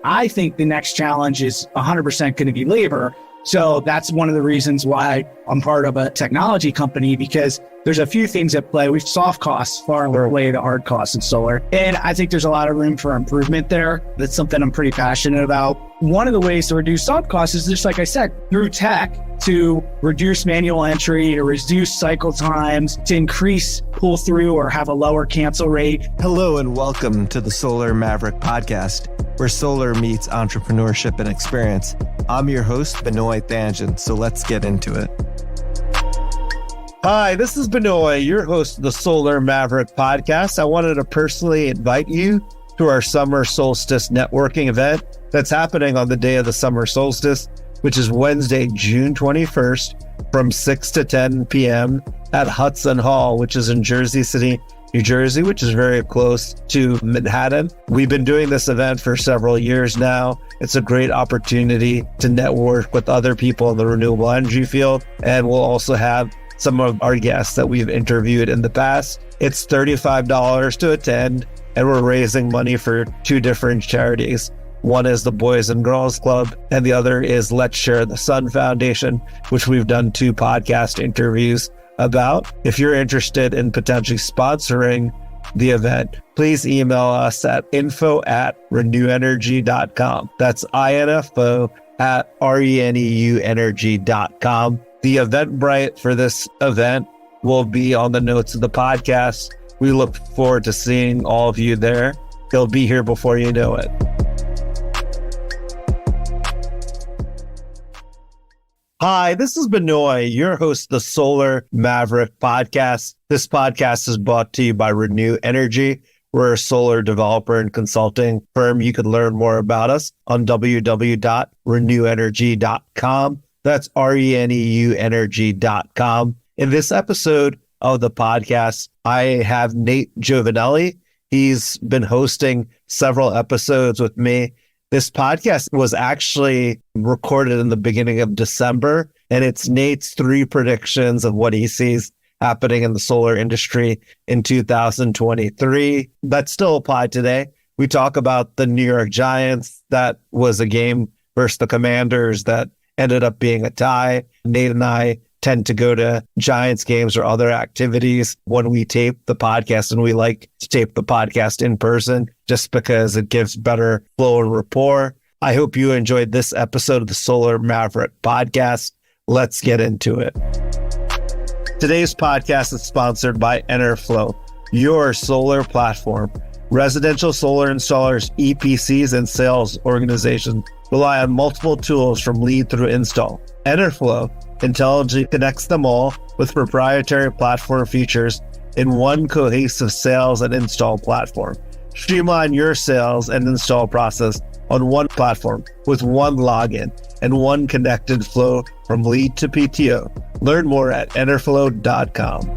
I think the next challenge is 100% going to be labor. So that's one of the reasons why I'm part of a technology company, because there's a few things at play. We've soft costs far away the hard costs in solar. And I think there's a lot of room for improvement there. That's something I'm pretty passionate about. One of the ways to reduce soft costs is just, like I said, through tech, to reduce manual entry, to reduce cycle times, to increase pull through or have a lower cancel rate. Hello and welcome to the Solar Maverick Podcast, where solar meets entrepreneurship and experience. I'm your host, Benoy Thanjan, so let's get into it. Hi, this is Benoy, your host of the Solar Maverick Podcast. I wanted to personally invite you to our summer solstice networking event that's happening on the day of the summer solstice, which is Wednesday, June 21st from 6 to 10 p.m. at Hudson Hall, which is in Jersey City, New Jersey, which is very close to Manhattan. We've been doing this event for several years now. It's a great opportunity to network with other people in the renewable energy field, and we'll also have some of our guests that we've interviewed in the past. It's $35 to attend, and we're raising money for two different charities. One is the Boys and Girls Club, and the other is Let's Share the Sun Foundation, which we've done 2 podcast interviews about. If you're interested in potentially sponsoring the event, please email us at info@reneuenergy.com. That's info@reneuenergy.com. The Eventbrite for this event will be on the notes of the podcast. We look forward to seeing all of you there. They'll be here before you know it. Hi, this is Benoy, your host of the Solar Maverick Podcast. This podcast is brought to you by Reneu Energy. We're a solar developer and consulting firm. You can learn more about us on www.reneuenergy.com. That's reneuenergy.com. In this episode of the podcast, I have Nathan Jovanelly. He's been hosting several episodes with me. This podcast was actually recorded in the beginning of December, and it's Nate's 3 predictions of what he sees happening in the solar industry in 2023 that still apply today. We talk about the New York Giants. That was a game versus the Commanders that ended up being a tie. Nate and I tend to go to Giants games or other activities when we tape the podcast, and we like to tape the podcast in person just because it gives better flow and rapport. I hope you enjoyed this episode of the Solar Maverick Podcast. Let's get into it. Today's podcast is sponsored by Enerflo, your solar platform. Residential solar installers, EPCs, and sales organizations rely on multiple tools from lead through install. Enerflo intelligently connects them all with proprietary platform features in one cohesive sales and install platform. Streamline your sales and install process on one platform with one login and one connected flow from lead to PTO. Learn more at enerflo.com.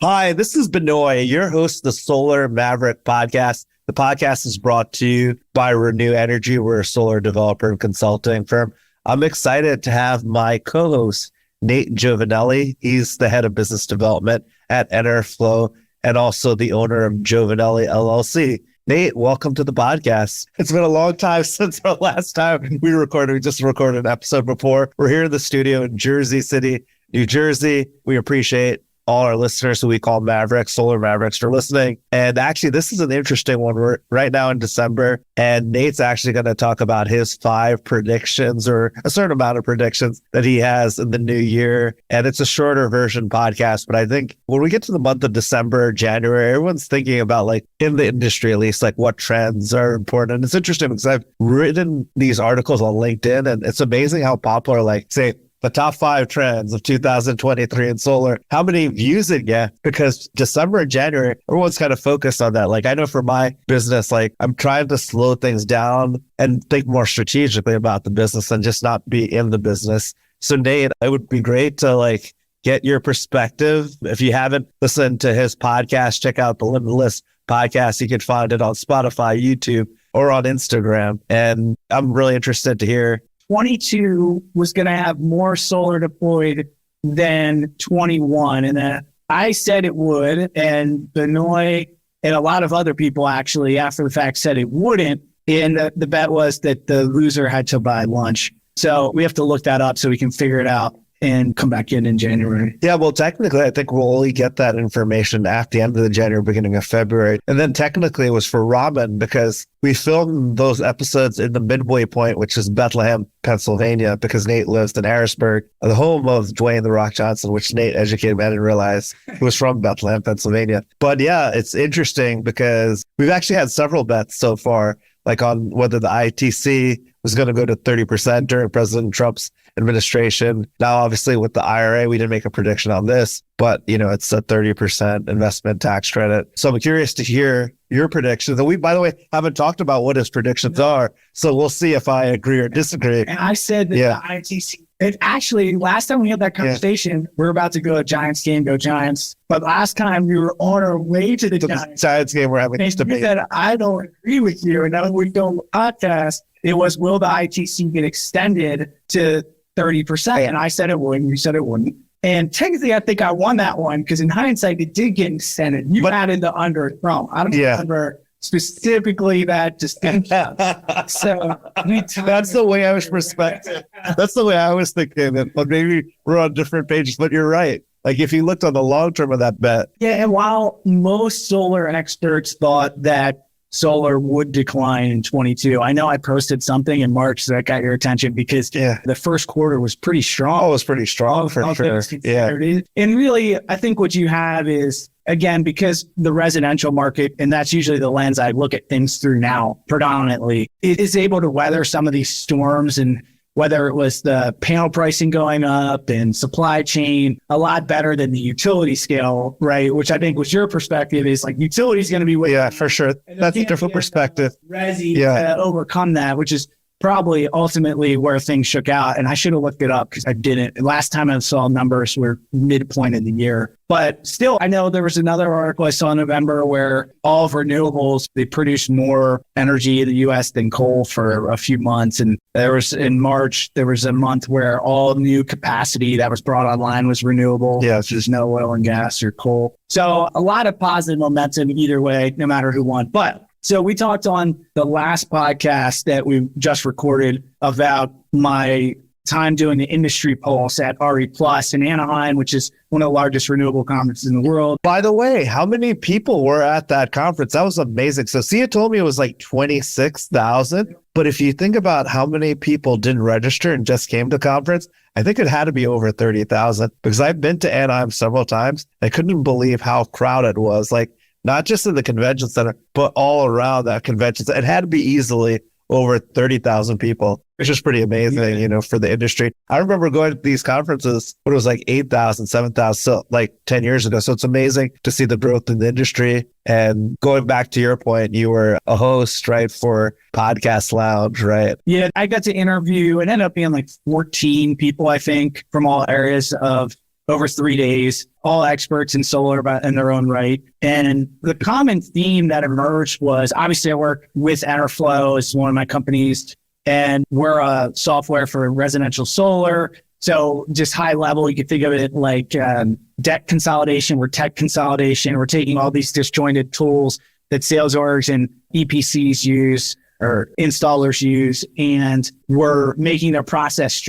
Hi, this is Benoy, your host of the Solar Maverick Podcast. The podcast is brought to you by Reneu Energy. We're a solar developer and consulting firm. I'm excited to have my co-host, Nathan Jovanelly. He's the head of business development at Enerflo and also the owner of Jovanelly LLC. Nate, welcome to the podcast. It's been a long time since our last time we recorded. We just recorded an episode before. We're here in the studio in Jersey City, New Jersey. We appreciate all our listeners who we call Mavericks, Solar Mavericks, for listening. And actually, this is an interesting one. We're right now in December, and Nate's actually going to talk about his 5 predictions, or a certain amount of predictions that he has in the new year. And it's a shorter version podcast, but I think when we get to the month of December, January, everyone's thinking about, like, in the industry at least, like what trends are important. And it's interesting because I've written these articles on LinkedIn, and it's amazing how popular, like, say, the top 5 trends of 2023 in solar, how many views it get, because December and January, everyone's kind of focused on that. Like, I know for my business, like, I'm trying to slow things down and think more strategically about the business and just not be in the business. So Nate, it would be great to, like, get your perspective. If you haven't listened to his podcast, check out the Limitless podcast. You can find it on Spotify, YouTube, or on Instagram. And I'm really interested to hear 22 was going to have more solar deployed than 21. And I said it would, and Benoy And a lot of other people actually, after the fact, said it wouldn't. And the bet was that the loser had to buy lunch. So we have to look that up so we can figure it out and come back in January. Yeah, well, technically, I think we'll only get that information at the end of the January, beginning of February. And then technically it was for ramen because we filmed those episodes in the midway point, which is Bethlehem, Pennsylvania, because Nate lives in Harrisburg, the home of Dwayne "The Rock" Johnson, which Nate educated me. I didn't realize he was from Bethlehem, Pennsylvania. But yeah, it's interesting because we've actually had several bets so far, like on whether the ITC was going to go to 30% during President Trump's administration. Now, obviously, with the IRA, we didn't make a prediction on this, but it's a 30% investment tax credit. So I'm curious to hear your predictions. And we, by the way, haven't talked about what his predictions are. So we'll see if I agree or disagree. And I said that the ITC, it actually, last time we had that conversation, we're about to go to Giants game, go Giants. But last time we were on our way to the Giants game, we're having this debate. You said, I don't agree with you. And now we go podcast. It was, will the ITC get extended to 30%? And I said it would, and you said it wouldn't. And technically, I think I won that one because in hindsight, it did get extended. You added the under Trump. I don't remember specifically that distinction. So that's the way I was respecting. That's the way I was thinking. But maybe we're on different pages, but you're right. Like if you looked on the long term of that bet. Yeah. And while most solar experts thought that solar would decline in 22. I know I posted something in March that got your attention because the first quarter was pretty strong. Oh, it was pretty strong for sure. Yeah. And really, I think what you have is, again, because the residential market, and that's usually the lens I look at things through now predominantly, it is able to weather some of these storms, and whether it was the panel pricing going up and supply chain, a lot better than the utility scale, right? Which I think was your perspective is like utility is going to be way. Yeah, for sure. That's a different perspective. Resi to overcome that, which is probably ultimately where things shook out. And I should have looked it up because I didn't. Last time I saw numbers were midpoint of the year. But still, I know there was another article I saw in November where all of renewables, they produced more energy in the U.S. than coal for a few months. And there was in March, there was a month where all new capacity that was brought online was renewable. Yeah, which is no oil and gas or coal. So a lot of positive momentum either way, no matter who won. But so we talked on the last podcast that we just recorded about my time doing the industry pulse at RE Plus in Anaheim, which is one of the largest renewable conferences in the world. By the way, how many people were at that conference? That was amazing. So Sia told me it was like 26,000. But if you think about how many people didn't register and just came to the conference, I think it had to be over 30,000 because I've been to Anaheim several times. I couldn't believe how crowded it was. Like, not just in the convention center, but all around that convention center. It had to be easily over 30,000 people, which is pretty amazing, for the industry. I remember going to these conferences when it was like 8,000, 7,000, so like 10 years ago. So it's amazing to see the growth in the industry. And going back to your point, you were a host, right, for Podcast Lounge, right? Yeah, I got to interview, it ended up being like 14 people, I think, from all areas of over 3 days, all experts in solar in their own right. And the common theme that emerged was, obviously I work with Enerflo as one of my companies, and we're a software for residential solar. So just high level, you could think of it like debt consolidation or tech consolidation. We're taking all these disjointed tools that sales orgs and EPCs use or installers use, and we're making their process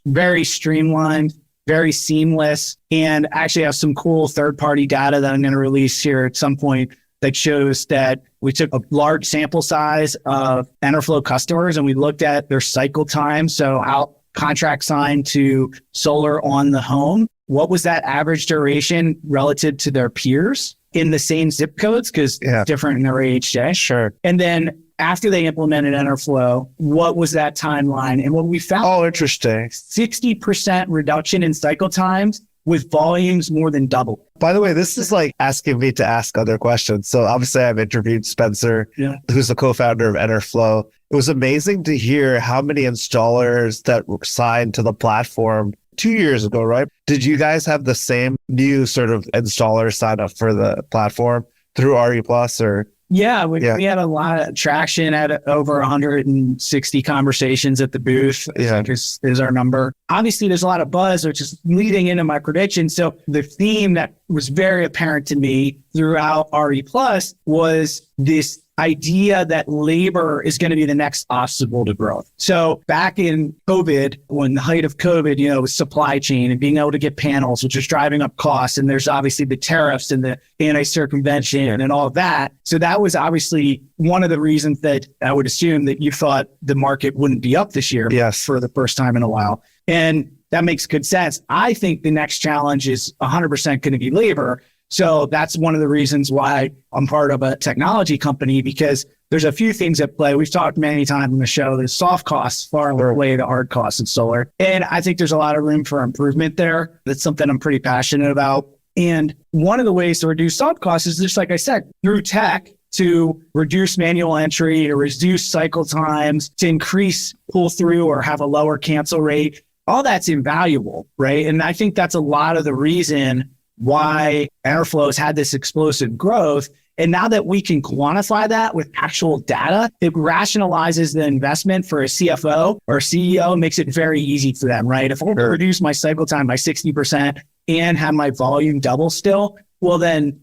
very streamlined, very seamless, and actually have some cool third-party data that I'm going to release here at some point that shows that we took a large sample size of Enerflo customers and we looked at their cycle time. So how contract signed to solar on the home, what was that average duration relative to their peers in the same zip codes? Because it's different in their AHJ. Sure. And then after they implemented Enerflo, what was that timeline? And what we found, interesting, 60% reduction in cycle times with volumes more than double. By the way, this is like asking me to ask other questions. So obviously I've interviewed Spencer, who's the co-founder of Enerflo. It was amazing to hear how many installers that were signed to the platform 2 years ago, right? Did you guys have the same new sort of installer sign up for the platform through RE Plus or? Yeah, we had a lot of traction at over 160 conversations at the booth. Yeah. I think is our number. Obviously, there's a lot of buzz, which is leading into my prediction. So the theme that was very apparent to me throughout RE Plus was this idea that labor is going to be the next obstacle to growth. So back in COVID, when the height of COVID, it was supply chain and being able to get panels, which is driving up costs. And there's obviously the tariffs and the anti-circumvention and all of that. So that was obviously one of the reasons that I would assume that you thought the market wouldn't be up this year for the first time in a while. And that makes good sense. I think the next challenge is 100% going to be labor. So that's one of the reasons why I'm part of a technology company, because there's a few things at play. We've talked many times on the show. There's soft costs far away the hard costs in solar. And I think there's a lot of room for improvement there. That's something I'm pretty passionate about. And one of the ways to reduce soft costs is just like I said, through tech, to reduce manual entry, to reduce cycle times, to increase pull through or have a lower cancel rate. All that's invaluable, right? And I think that's a lot of the reason why Enerflo has had this explosive growth. And now that we can quantify that with actual data, it rationalizes the investment for a CFO or a CEO, makes it very easy for them, right? If I reduce my cycle time by 60% and have my volume double still, well then,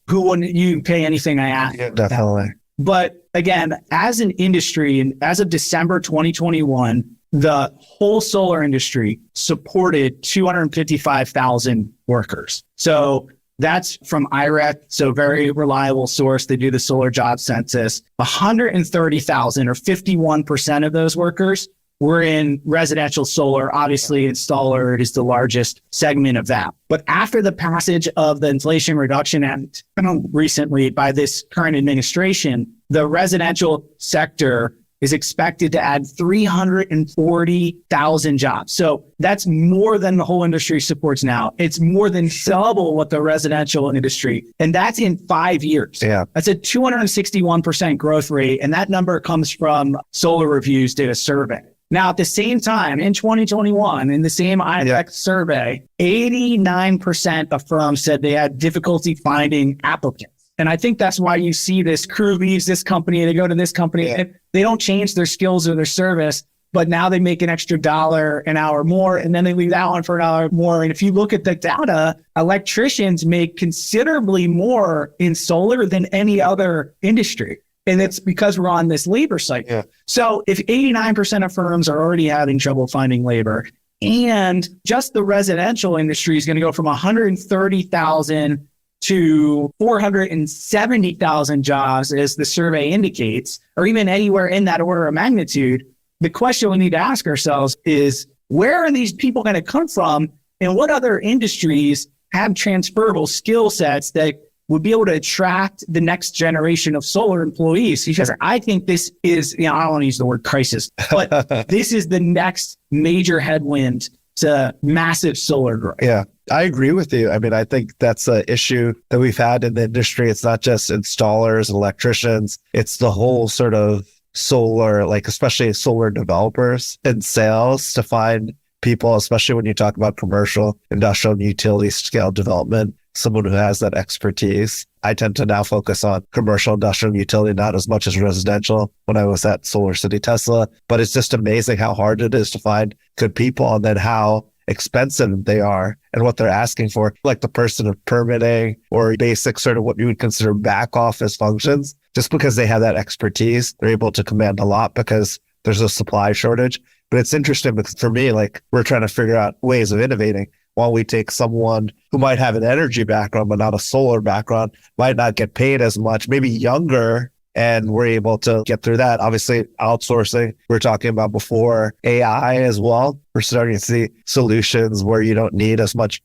who wouldn't you pay anything I ask? Yeah, definitely. But again, as an industry, and as of December 2021, the whole solar industry supported 255,000 workers. So that's from IREC, so very reliable source. They do the solar job census. 130,000 or 51% of those workers were in residential solar. Obviously, installer is the largest segment of that. But after the passage of the Inflation Reduction Act recently by this current administration, the residential sector is expected to add 340,000 jobs. So that's more than the whole industry supports now. It's more than double what the residential industry, and that's in 5 years. Yeah. That's a 261% growth rate. And that number comes from Solar Review's data survey. Now, at the same time, in 2021, in the same IREC survey, 89% of firms said they had difficulty finding applicants. And I think that's why you see this crew leaves this company, they go to this company, and they don't change their skills or their service, but now they make an extra $1 an hour more, and then they leave that one for $1 more. And if you look at the data, electricians make considerably more in solar than any other industry. And it's because we're on this labor cycle. Yeah. So if 89% of firms are already having trouble finding labor, and just the residential industry is going to go from 130,000 to 470,000 jobs, as the survey indicates, or even anywhere in that order of magnitude, the question we need to ask ourselves is, where are these people going to come from? And what other industries have transferable skill sets that would be able to attract the next generation of solar employees? Because I think this is, I don't want to use the word crisis, but this is the next major headwind to massive solar growth. Yeah, I agree with you. I mean, I think that's an issue that we've had in the industry. It's not just installers and electricians. It's the whole sort of solar, like especially solar developers and sales, to find people, especially when you talk about commercial, industrial, and utility scale development, someone who has that expertise. I tend to now focus on commercial, industrial, and utility, not as much as residential when I was at SolarCity Tesla. But it's just amazing how hard it is to find good people, and then how expensive they are and what they're asking for, like the person of permitting or basic sort of what you would consider back office functions. Just because they have that expertise, they're able to command a lot because there's a supply shortage. But it's interesting because for me, like, we're trying to figure out ways of innovating. While we take someone who might have an energy background, but not a solar background, might not get paid as much, maybe younger, and we're able to get through that. Obviously, outsourcing, we were talking about before, AI as well. We're starting to see solutions where you don't need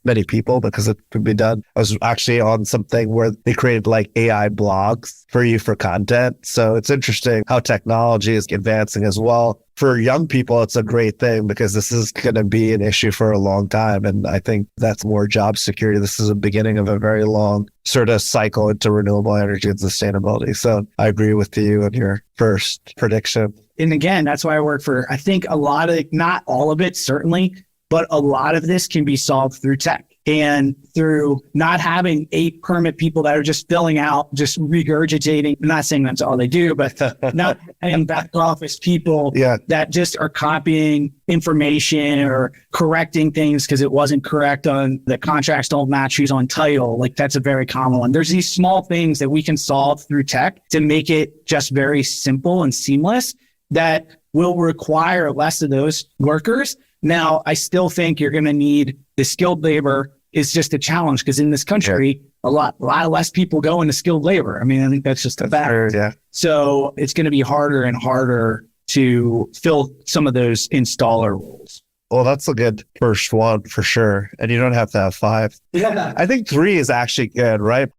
many people because it can be done. I was actually on something where they created like AI blogs for you for content. So it's interesting how technology is advancing as well. For young people, it's a great thing because this is going to be an issue for a long time. And I think that's more job security. This is the beginning of a very long sort of cycle into renewable energy and sustainability. So I agree with you on your first prediction. And again, that's why I work for, I think a lot of, not all of it, certainly, but a lot of this can be solved through tech. And through not having 8 permit people that are just filling out, just regurgitating, I'm not saying that's all they do, but not having back office people that just are copying information or correcting things because it wasn't correct on the contracts don't match who's on title. Like that's a very common one. There's these small things that we can solve through tech to make it just very simple and seamless that will require less of those workers. Now, I still think you're going to need the skilled labor. Is just a challenge because in this country, a lot less people go into skilled labor. I mean, I think that's just a fact. So it's going to be harder and harder to fill some of those installer roles. Well, that's a good first one for sure. And you don't have to have 5. Yeah. I think 3 is actually good, right?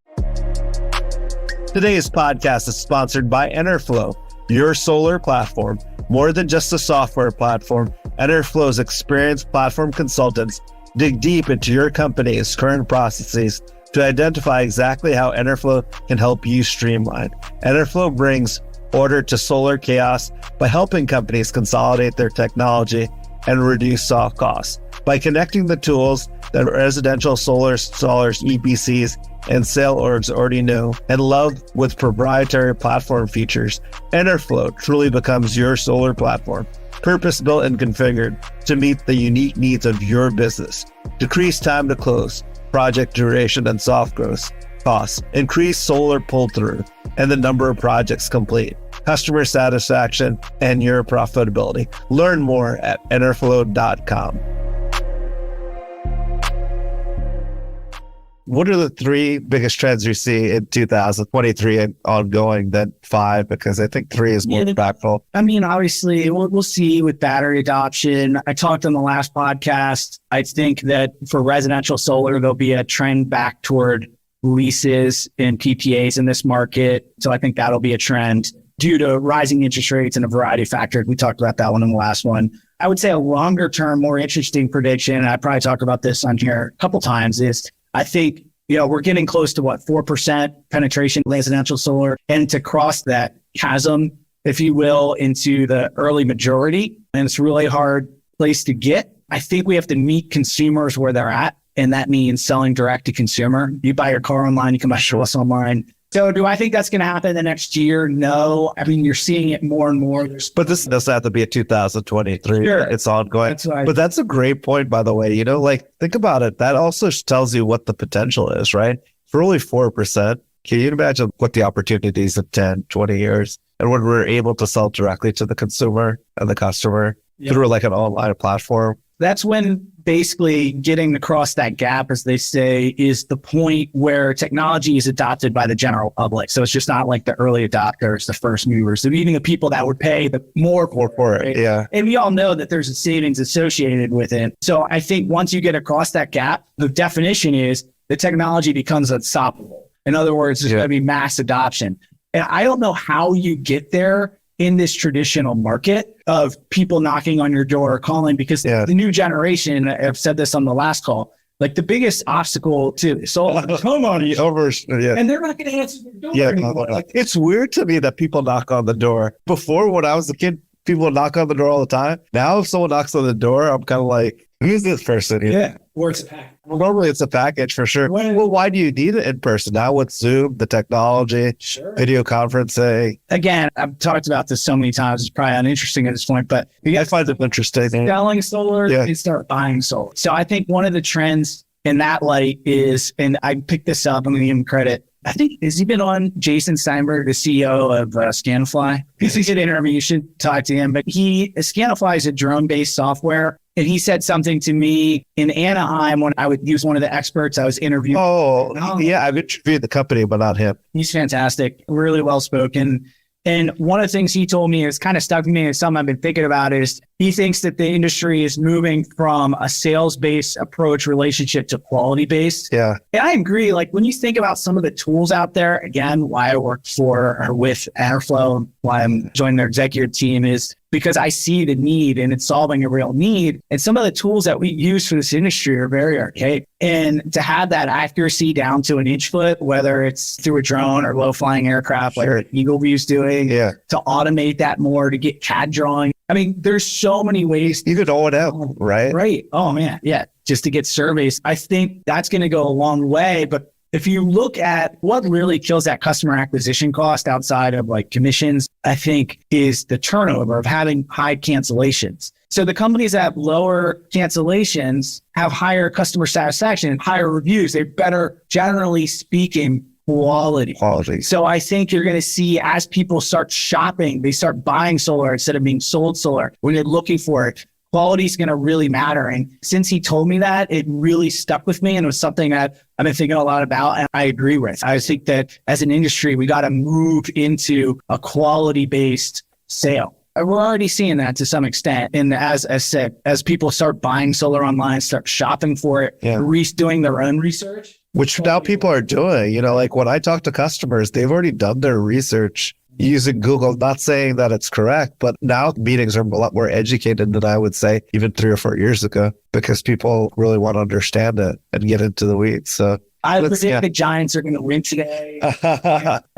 Today's podcast is sponsored by Enerflo, your solar platform. More than just a software platform, Enerflo's experienced platform consultants dig deep into your company's current processes to identify exactly how Enerflo can help you streamline. Enerflo brings order to solar chaos by helping companies consolidate their technology and reduce soft costs. By connecting the tools that residential solar installers, EPCs, and sale orgs already know and love with proprietary platform features, Enerflo truly becomes your solar platform. Purpose-built and configured to meet the unique needs of your business. Decrease time to close, project duration and soft growth costs, increase solar pull-through and the number of projects complete, customer satisfaction, and your profitability. Learn more at enerflo.com. What are the 3 biggest trends you see in 2023 and ongoing than 5? Because I think 3 is more impactful. I mean, obviously, we'll see with battery adoption. I talked on the last podcast. I think that for residential solar, there'll be a trend back toward leases and PPAs in this market. So I think that'll be a trend due to rising interest rates and a variety of factors. We talked about that one in the last one. I would say a longer term, more interesting prediction, and I probably talked about this on here a couple times, is I think, we're getting close to 4% penetration residential solar, and to cross that chasm, if you will, into the early majority. And it's a really hard place to get. I think we have to meet consumers where they're at. And that means selling direct to consumer. You buy your car online, you can buy your house online. So do I think that's going to happen the next year? No. I mean, you're seeing it more and more. But this doesn't have to be a 2023. Sure. It's ongoing. But that's a great point, by the way. Think about it. That also tells you what the potential is, right? For only 4%, can you imagine what the opportunities of 10, 20 years? And when we're able to sell directly to the consumer and the customer through an online platform. That's when basically getting across that gap, as they say, is the point where technology is adopted by the general public. So it's just not like the early adopters, the first movers, so even the people that would pay the more for it. Yeah. And we all know that there's a savings associated with it. So I think once you get across that gap, the definition is the technology becomes unstoppable. In other words, there's going to be mass adoption. And I don't know how you get there in this traditional market of people knocking on your door or calling, because the new generation, I've said this on the last call, like the biggest obstacle to solar is homeowners. And they're not going to answer the door anymore. It's weird to me that people knock on the door. Before, when I was a kid, people would knock on the door all the time. Now, if someone knocks on the door, I'm kind of like, who's this person? Or it's a package. Well, normally it's a package for sure. Well, why do you need it in person? Now with Zoom, the technology, video conferencing. Again, I've talked about this so many times. It's probably uninteresting at this point, but I find it interesting. Selling solar, you start buying solar. So I think one of the trends in that light is, and I picked this up, I'm going to give him credit. I think, has he been on Jason Steinberg, the CEO of Scanify? He's a good interview. You should talk to him. But Scanify is a drone-based software. And he said something to me in Anaheim when I would use one of the experts I was interviewing. I've interviewed the company, but not him. He's fantastic, really well-spoken. And one of the things he told me is kind of stuck with me and something I've been thinking about is he thinks that the industry is moving from a sales-based approach relationship to quality-based. Yeah. And I agree. Like when you think about some of the tools out there, again, why I work for or with Enerflo, why I'm joining their executive team is because I see the need and it's solving a real need. And some of the tools that we use for this industry are very archaic. And to have that accuracy down to an inch foot, whether it's through a drone or low flying aircraft like Eagle View's doing, to automate that more, to get CAD drawing I mean, there's so many ways. Even O&M, right? Right. Oh man. Yeah. Just to get surveys. I think that's going to go a long way. But if you look at what really kills that customer acquisition cost outside of like commissions, I think is the turnover of having high cancellations. So the companies that have lower cancellations have higher customer satisfaction, higher reviews. They're better, generally speaking, quality. So I think you're going to see as people start shopping, they start buying solar instead of being sold solar. When you're looking for it, quality is going to really matter. And since he told me that, it really stuck with me. And it was something that I've been thinking a lot about and I agree with. I think that as an industry, we got to move into a quality-based sale. We're already seeing that to some extent. And as said, as people start buying solar online, start shopping for it, doing their own research. Which now people are doing, you know, like when I talk to customers, they've already done their research using Google, not saying that it's correct, but now meetings are a lot more educated than I would say even 3 or 4 years ago, because people really want to understand it and get into the weeds. So I predict the Giants are going to win today.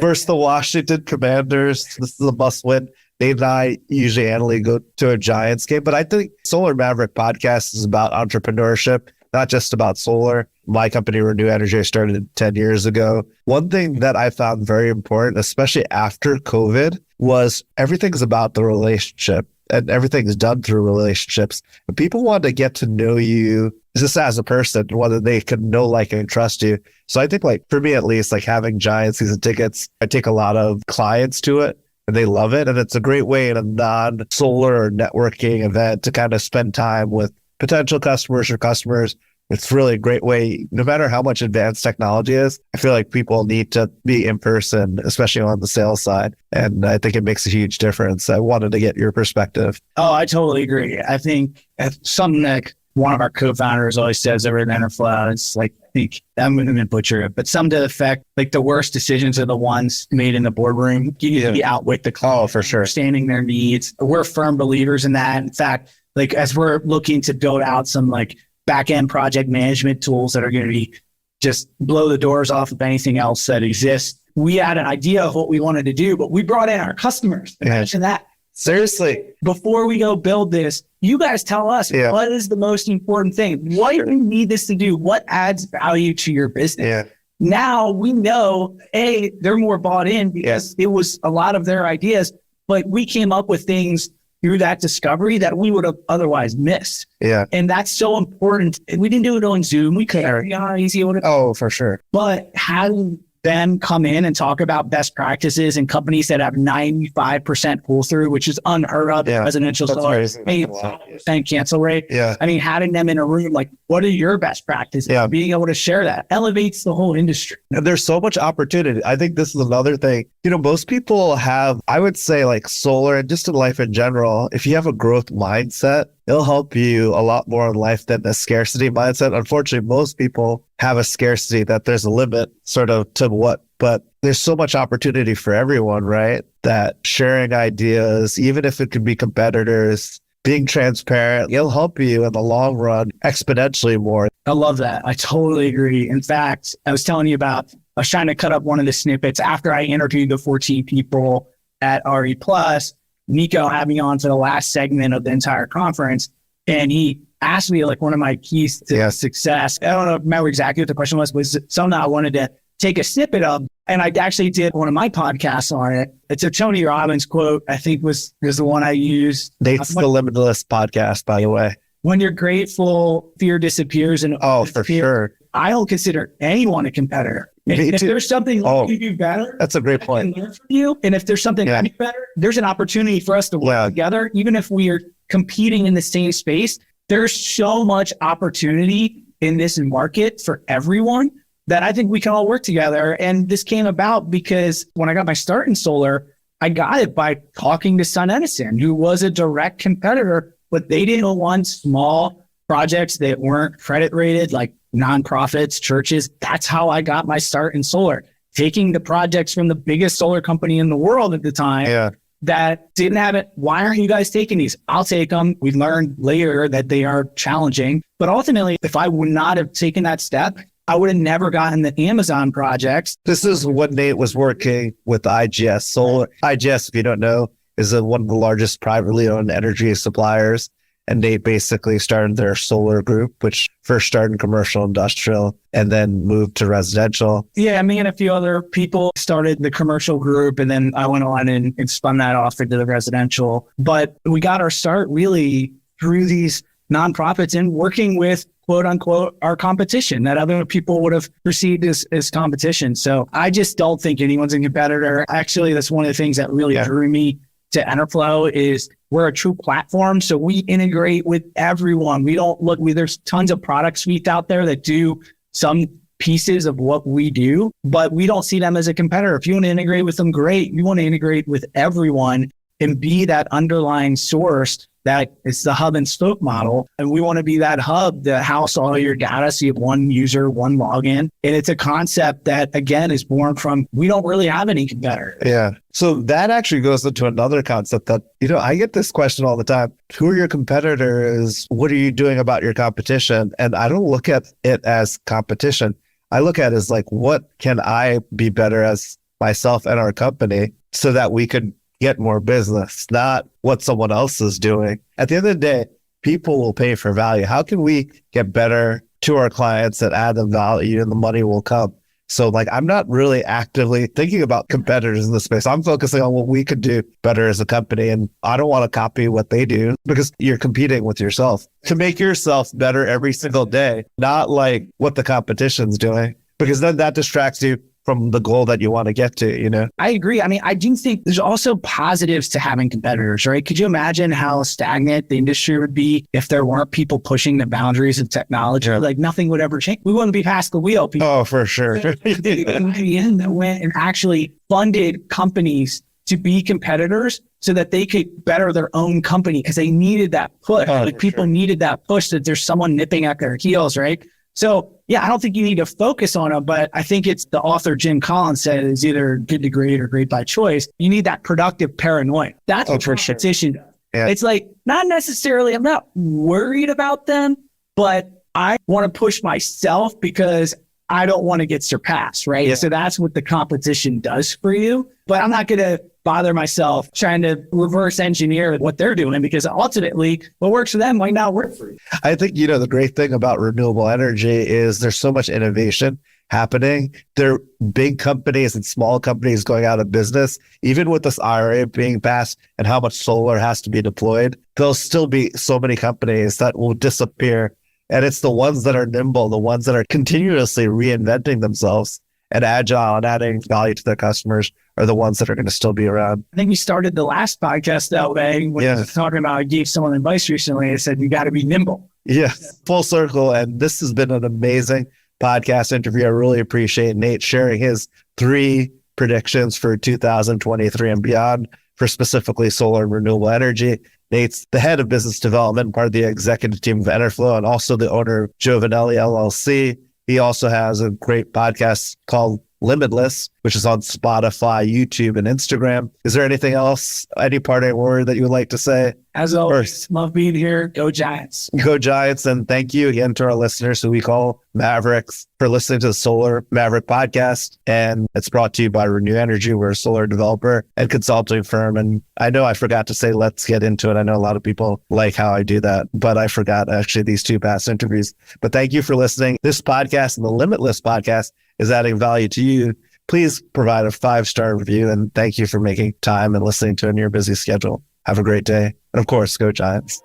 Versus the Washington Commanders. This is a must win. Dave and I usually annually go to a Giants game, but I think Solar Maverick Podcast is about entrepreneurship, not just about solar. My company, Reneu Energy, I started 10 years ago. One thing that I found very important, especially after COVID, was everything's about the relationship and everything's done through relationships. And people want to get to know you just as a person, whether they can know, like, and trust you. So I think, like, for me at least, like having Giants season tickets, I take a lot of clients to it. And they love it. And it's a great way in a non-solar or networking event to kind of spend time with potential customers or customers. It's really a great way, no matter how much advanced technology is. I feel like people need to be in person, especially on the sales side. And I think it makes a huge difference. I wanted to get your perspective. Oh, I totally agree. I think something that one of our co-founders always says over at Enerflo, it's like, I think I'm going to butcher it, but some to the effect, like the worst decisions are the ones made in the boardroom. You need to be outwit the client, for sure, understanding their needs. We're firm believers in that. In fact, like as we're looking to build out some like back-end project management tools that are going to be just blow the doors off of anything else that exists. We had an idea of what we wanted to do, but we brought in our customers. Imagine that. Seriously. Before we go build this, you guys tell us what is the most important thing? What do you need this to do? What adds value to your business? Yeah. Now we know, A, they're more bought in because it was a lot of their ideas, but we came up with things through that discovery that we would have otherwise missed. Yeah. And that's so important. We didn't do it on Zoom. We could have, how easy it would have been. Oh, for sure. But having them come in and talk about best practices in companies that have 95% pull through, which is unheard of in residential solar, 8% cancel rate. Yeah. I mean, having them in a room, like, what are your best practices? Yeah. Being able to share that elevates the whole industry. And there's so much opportunity. I think this is another thing. You know, most people have, I would say, like solar and just in life in general, if you have a growth mindset, it'll help you a lot more in life than a scarcity mindset. Unfortunately, most people have a scarcity that there's a limit sort of to what, but there's so much opportunity for everyone, right? That sharing ideas, even if it could be competitors, being transparent, it'll help you in the long run exponentially more. I love that. I totally agree. In fact, I was telling you about, I was trying to cut up one of the snippets after I interviewed the 14 people at RE Plus. Nico had me on for the last segment of the entire conference, and he asked me like one of my keys to success. I don't remember exactly what the question was something I wanted to take a snippet of. And I actually did one of my podcasts on it. It's a Tony Robbins quote, I think was the one I used. It's the Limitless podcast, by the way. When you're grateful, fear disappears. And for sure. I don't consider anyone a competitor. If there's something you do better, that's a great point. Learn from you. And if there's something I do better, there's an opportunity for us to work together. Even if we are competing in the same space, there's so much opportunity in this market for everyone that I think we can all work together. And this came about because when I got my start in solar, I got it by talking to Sun Edison, who was a direct competitor, but they didn't want small projects that weren't credit rated, like nonprofits, churches. That's how I got my start in solar, taking the projects from the biggest solar company in the world at the time that didn't have it. Why aren't you guys taking these? I'll take them. We learned later that they are challenging, but ultimately, if I would not have taken that step, I would have never gotten the Amazon projects. This is when Nate was working with IGS Solar. IGS, if you don't know, is one of the largest privately owned energy suppliers. And they basically started their solar group, which first started in commercial industrial and then moved to residential. Yeah, me and a few other people started the commercial group, and then I went on and spun that off into the residential. But we got our start really through these nonprofits and working with, quote unquote, our competition that other people would have perceived as competition. So I just don't think anyone's a competitor. Actually, that's one of the things that really drew me to Enerflo is we're a true platform. So we integrate with everyone. We don't there's tons of product suites out there that do some pieces of what we do, but we don't see them as a competitor. If you want to integrate with them, great. You want to integrate with everyone and be that underlying source that is the hub and spoke model. And we want to be that hub to house all your data. So you have one user, one login. And it's a concept that, again, is born from, we don't really have any competitors. Yeah. So that actually goes into another concept that, I get this question all the time. Who are your competitors? What are you doing about your competition? And I don't look at it as competition. I look at it as like, what can I be better as myself and our company so that we could get more business, not what someone else is doing. At the end of the day, people will pay for value. How can we get better to our clients and add them value and the money will come? So I'm not really actively thinking about competitors in this space. I'm focusing on what we could do better as a company. And I don't want to copy what they do because you're competing with yourself to make yourself better every single day, not like what the competition's doing, because then that distracts you from the goal that you want to get to, I agree. I mean, I do think there's also positives to having competitors, right? Could you imagine how stagnant the industry would be if there weren't people pushing the boundaries of technology? Nothing would ever change. We wouldn't be past the wheel. Oh, for sure. That went and actually funded companies to be competitors so that they could better their own company because they needed that push. People needed that push that there's someone nipping at their heels, right? So yeah, I don't think you need to focus on them, but I think it's the author Jim Collins said it's either good to great or great by choice. You need that productive paranoia. That's what competition does. Yeah. It's not necessarily, I'm not worried about them, but I want to push myself because I don't want to get surpassed, right? Yeah. So that's what the competition does for you. But I'm not going to bother myself trying to reverse engineer what they're doing because ultimately what works for them might not work for you. I think, the great thing about renewable energy is there's so much innovation happening. There are big companies and small companies going out of business. Even with this IRA being passed and how much solar has to be deployed, there'll still be so many companies that will disappear. And it's the ones that are nimble, the ones that are continuously reinventing themselves and agile and adding value to their customers are the ones that are going to still be around. I think we started the last podcast that way when I was talking about, I gave someone advice recently. I said, you got to be nimble. Yeah, full circle. And this has been an amazing podcast interview. I really appreciate Nate sharing his 3 predictions for 2023 and beyond for specifically solar and renewable energy. Nate's the head of business development, part of the executive team of Enerflo, and also the owner of Jovanelly LLC. He also has a great podcast called Limitless, which is on Spotify, YouTube, and Instagram. Is there anything else, any parting word that you would like to say? As always, love being here. Go Giants. Go Giants. And thank you again to our listeners who we call Mavericks for listening to the Solar Maverick Podcast. And it's brought to you by Reneu Energy. We're a solar developer and consulting firm. And I know I forgot to say, let's get into it. I know a lot of people like how I do that, but I forgot actually these 2 past interviews. But thank you for listening. This podcast and the Limitless podcast is adding value to you. Please provide a 5-star review. And thank you for making time and listening to it in your busy schedule. Have a great day. And of course, go Giants.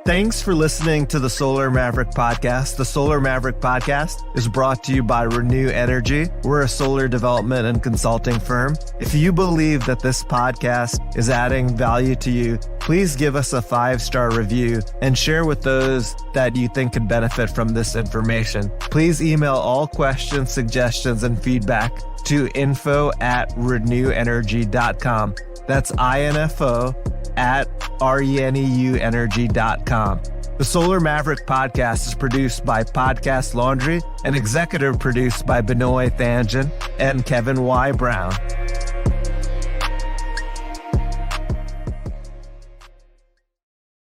Thanks for listening to the Solar Maverick Podcast. The Solar Maverick Podcast is brought to you by Reneu Energy. We're a solar development and consulting firm. If you believe that this podcast is adding value to you, please give us a 5-star review and share with those that you think could benefit from this information. Please email all questions, suggestions, and feedback to info@reneuenergy.com. That's info@reneuenergy.com. The Solar Maverick Podcast is produced by Podcast Laundry and executive produced by Benoy Thanjan and Kevin Y. Brown.